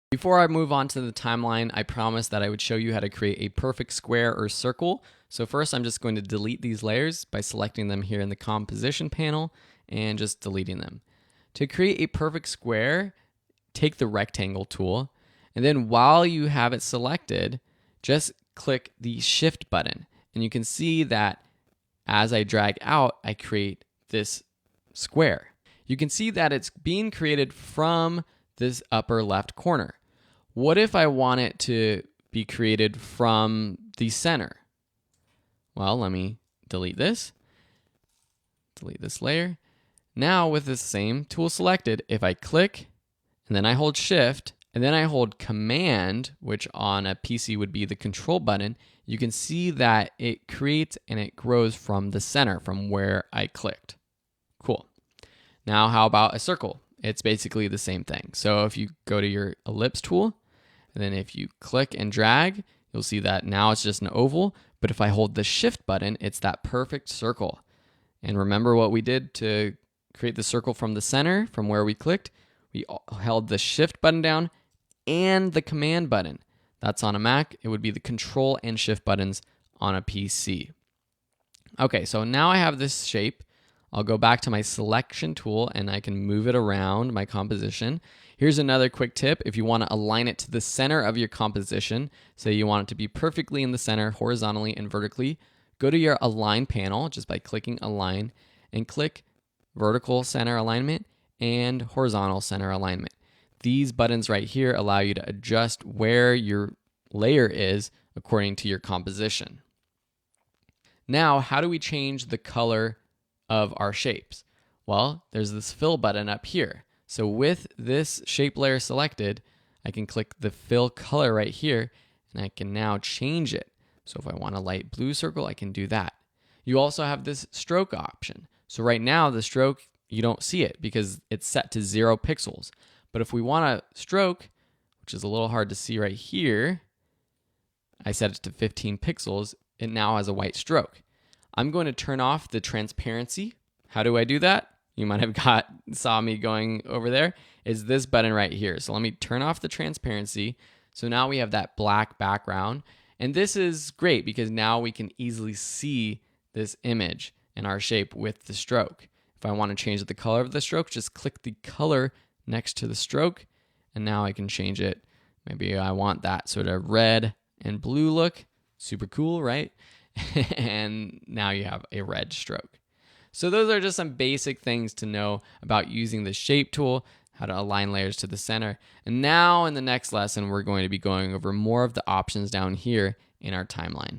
Before I move on to the timeline, I promised that I would show you how to create a perfect square or circle. So first I'm just going to delete these layers by selecting them here in the composition panel and just deleting them. To create a perfect square, take the rectangle tool, and then while you have it selected, just click the shift button. And you can see that as I drag out, I create this square. You can see that it's being created from this upper left corner. What if I want it to be created from the center? Well, let me delete this layer. Now with the same tool selected, if I click and then I hold shift and then I hold command, which on a PC would be the control button, you can see that it creates and it grows from the center, from where I clicked. Cool. Now how about a circle? It's basically the same thing. So if you go to your ellipse tool, and then if you click and drag, you'll see that now it's just an oval. But if I hold the shift button, it's that perfect circle. And remember what we did to create the circle from the center, from where we clicked? We held the shift button down and the command button. That's on a Mac. It would be the control and shift buttons on a PC. Okay, so now I have this shape. I'll go back to my selection tool and I can move it around my composition. Here's another quick tip. If you want to align it to the center of your composition, say you want it to be perfectly in the center, horizontally and vertically, go to your align panel just by clicking align and click vertical center alignment and horizontal center alignment. These buttons right here allow you to adjust where your layer is according to your composition. Now, how do we change the color of our shapes? Well, there's this fill button up here. So with this shape layer selected, I can click the fill color right here and I can now change it. So if I want a light blue circle, I can do that. You also have this stroke option. So right now the stroke, you don't see it because it's set to 0 pixels. But if we want a stroke, which is a little hard to see right here, I set it to 15 pixels. It now has a white stroke. I'm going to turn off the transparency. How do I do that? You might have saw me going over there. Is this button right here. So let me turn off the transparency. So now we have that black background. And this is great because now we can easily see this image and our shape with the stroke. If I want to change the color of the stroke, just click the color next to the stroke. And now I can change it. Maybe I want that sort of red and blue look. Super cool, right? And now you have a red stroke. So those are just some basic things to know about using the shape tool, how to align layers to the center. And now in the next lesson, we're going to be going over more of the options down here in our timeline.